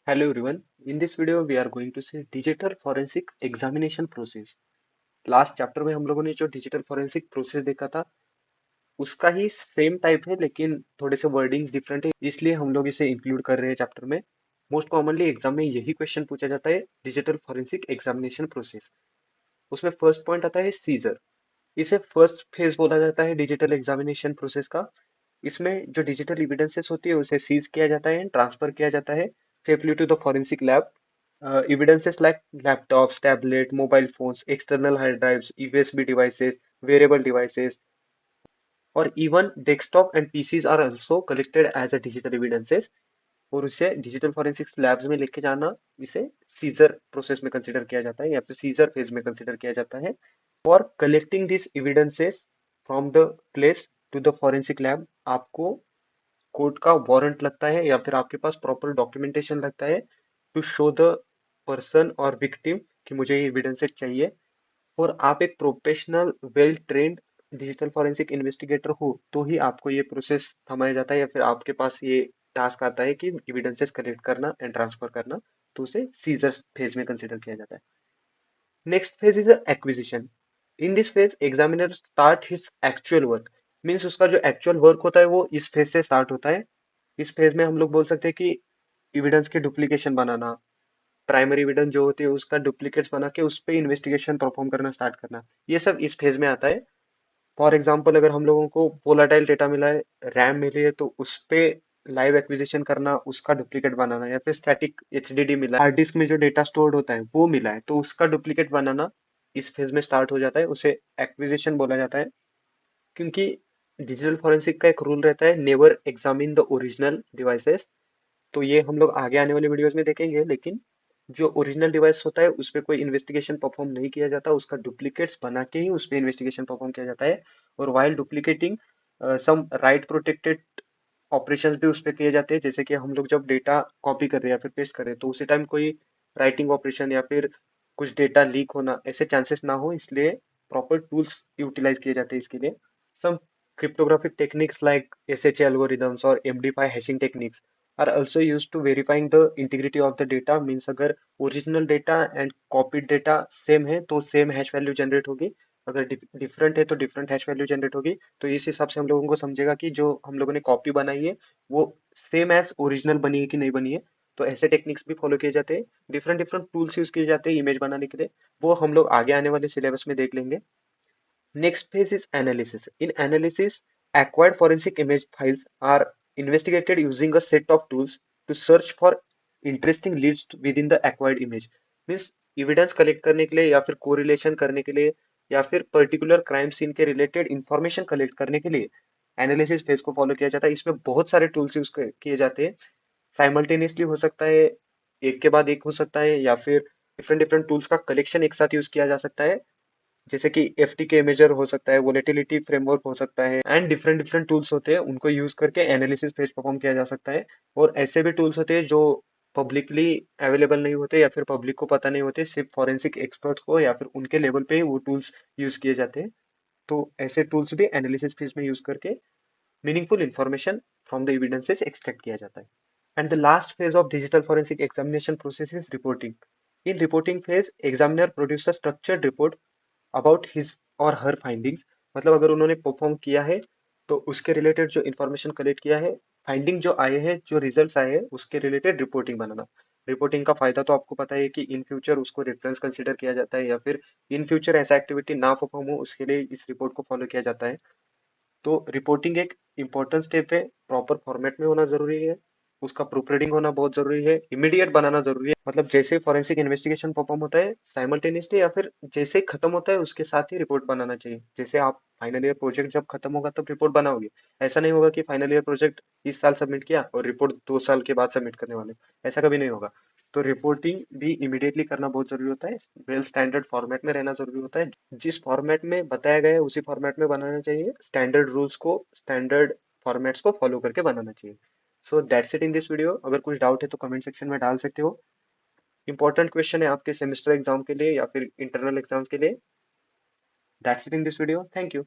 Hello everyone. In this video we are going to see digital forensic examination process. Last chapter में हम लोगों ने जो digital forensic process देखा था उसका ही सेम टाइप है लेकिन थोड़े से वर्डिंग्स डिफरेंट है इसलिए हम लोग इसे इंक्लूड कर रहे हैं चैप्टर में। मोस्ट कॉमनली एग्जाम में यही क्वेश्चन पूछा जाता है डिजिटल फोरेंसिक एग्जामिनेशन प्रोसेस। उसमें फर्स्ट पॉइंट आता है सीजर। इसे फर्स्ट फेज बोला जाता है डिजिटल एग्जामिनेशन प्रोसेस का। इसमें जो डिजिटल एविडेंसेस होती है उसे सीज किया जाता है, ट्रांसफर किया जाता है safely to the forensic lab. Evidences like laptops, tablet, mobile phones, external hard drives, USB devices, wearable devices, or even desktop and PCs are also collected as a digital evidences। और उसे digital forensics labs में लेके जाना इसे scissor process में consider किया जाता है या फिर सीजर फेज में कंसिडर किया जाता है। For collecting this evidences from the place to the forensic lab आपको कोर्ट का वारंट लगता है या फिर आपके पास प्रॉपर डॉक्यूमेंटेशन लगता है टू शो द पर्सन और विक्टिम कि मुझे ये एविडेंसेस चाहिए। और आप एक professional well trained digital forensic investigator हो तो ही आपको ये प्रोसेस थमाया जाता है या फिर आपके पास ये टास्क आता है कि एविडेंसेस कलेक्ट करना एंड ट्रांसफर करना। तो उसे सीजर फेज में कंसिडर किया जाता है। Next phase is acquisition. In this phase examiner start his actual work. Means उसका जो एक्चुअल वर्क होता है वो इस फेज से स्टार्ट होता है। इस फेज में हम लोग बोल सकते हैं कि एविडेंस के डुप्लीकेशन बनाना, प्राइमरी एविडेंस जो होती है उसका डुप्लीकेट्स बना के उस पे इन्वेस्टिगेशन परफॉर्म करना स्टार्ट करना, ये सब इस फेज में आता है। फॉर एग्जांपल अगर हम लोगों को वोलाटाइल डेटा मिला है, रैम मिली है तो उस पे लाइव एक्विजिशन करना, उसका डुप्लीकेट बनाना, या फिर स्टैटिक एचडीडी मिला है, हार्ड डिस्क में जो डेटा स्टोर्ड होता है वो मिला है तो उसका डुप्लीकेट बनाना इस फेज में स्टार्ट हो जाता है, उसे एक्विजिशन बोला जाता है। क्योंकि डिजिटल फॉरेंसिक का एक रूल रहता है never examine the original devices. तो ये हम लोग आगे आने वाले वीडियोस में देखेंगे, लेकिन जो ओरिजिनल डिवाइस होता है उस पे कोई इन्वेस्टिगेशन परफॉर्म नहीं किया जाता, उसका डुप्लीकेट्स बना के ही उस पे इन्वेस्टिगेशन परफॉर्म किया जाता है। और वाइल डुप्लीकेटिंग सम राइट प्रोटेक्टेड ऑपरेशंस भी उस पे किए जाते हैं, जैसे कि हम लोग जब डेटा कॉपी कर रहे हैं या फिर पेस्ट कर रहे हैं तो उसी टाइम कोई राइटिंग ऑपरेशन या फिर कुछ डेटा लीक होना ऐसे चांसेस ना हो, इसलिए प्रॉपर टूल्स यूटिलाइज किए जाते हैं इसके लिए। सम cryptographic techniques like SHA algorithms or MD5 hashing techniques are also used to verifying the integrity of the data। Means अगर original data and copied data same है तो सेम हैश वैल्यू जनरेट होगी, अगर डिफरेंट है तो different hash value generate होगी। तो इस हिसाब से हम लोगों को समझेगा कि जो हम लोगों ने कॉपी बनाई है वो सेम एज ओरिजिनल बनी है कि नहीं बनी है। तो ऐसे टेक्निक्स भी फॉलो किए जाते हैं, डिफरेंट डिफरेंट टूल्स यूज किए जाते हैं इमेज बनाने के लिए, वो हम लोग आगे आने वाले सिलेबस में देख लेंगे। Next phase is analysis. In analysis, acquired forensic image files are investigated using a set of tools to search for interesting leads within the acquired image। Means evidence collect करने के लिए या फिर कोरिलेशन करने के लिए या फिर पर्टिकुलर क्राइम सीन के रिलेटेड इंफॉर्मेशन कलेक्ट करने के लिए एनालिसिस फेज को फॉलो किया जाता है। इसमें बहुत सारे टूल्स यूज किए जाते हैं। साइमल्टेनियसली हो सकता है, एक के बाद एक हो सकता है, या फिर डिफरेंट डिफरेंट टूल्स का कलेक्शन एक साथ यूज किया जा सकता है, जैसे कि एफटीके मेजर हो सकता है, वोलेटिलिटी फ्रेमवर्क हो सकता है, एंड डिफरेंट डिफरेंट टूल्स होते हैं उनको यूज करके एनालिसिस पेज परफॉर्म किया जा सकता है। और ऐसे भी टूल्स होते हैं जो पब्लिकली अवेलेबल नहीं होते या फिर पब्लिक को पता नहीं होते, सिर्फ फॉरेंसिक एक्सपर्ट्स को या फिर उनके लेवल पे ही वो टूल्स यूज किए जाते हैं। तो ऐसे टूल्स भी एनालिसिस फेज में यूज करके meaningful information from the evidences extract किया जाता है। And the last phase of digital forensic examination process is reporting. In reporting phase, examiner produces a structured report about his और हर findings. मतलब अगर उन्होंने perform किया है तो उसके रिलेटेड जो इन्फॉर्मेशन कलेक्ट किया है, फाइंडिंग जो आए हैं, जो रिजल्ट्स आए हैं उसके रिलेटेड रिपोर्टिंग बनाना। रिपोर्टिंग का फायदा तो आपको पता है कि इन फ्यूचर उसको रेफरेंस कंसिडर किया जाता है या फिर इन फ्यूचर ऐसा एक्टिविटी ना परफॉर्म हो उसके लिए इस रिपोर्ट को फॉलो किया जाता है। तो रिपोर्टिंग एक इम्पोर्टेंट स्टेप है, प्रॉपर फॉर्मेट में होना जरूरी है, उसका प्रूफ रीडिंग होना बहुत जरूरी है, इमीडिएट बनाना जरूरी है। मतलब जैसे फॉरेंसिक इन्वेस्टिगेशन परफॉर्म होता है साइमल्टेनियसली या फिर जैसे ही खत्म होता है उसके साथ ही रिपोर्ट बनाना चाहिए। जैसे आप फाइनल ईयर प्रोजेक्ट जब खत्म होगा तब रिपोर्ट बनाओगे, ऐसा नहीं होगा कि फाइनल ईयर प्रोजेक्ट इस साल सबमिट किया और रिपोर्ट 2 साल के बाद सबमिट करने वाले, ऐसा कभी नहीं होगा। तो रिपोर्टिंग भी इमीडिएटली करना बहुत जरूरी होता है, वेल स्टैंडर्ड फॉर्मेट में रहना जरूरी होता है, जिस फॉर्मेट में बताया गया है उसी फॉर्मेट में बनाना चाहिए, स्टैंडर्ड रूल्स को, स्टैंडर्ड फॉर्मेट्स को फॉलो करके बनाना चाहिए। So that's it in this video. अगर कुछ डाउट है तो कमेंट सेक्शन में डाल सकते हो। इंपॉर्टेंट क्वेश्चन है आपके सेमेस्टर एग्जाम के लिए या फिर इंटरनल एग्जाम के लिए। That's it in this video. Thank you.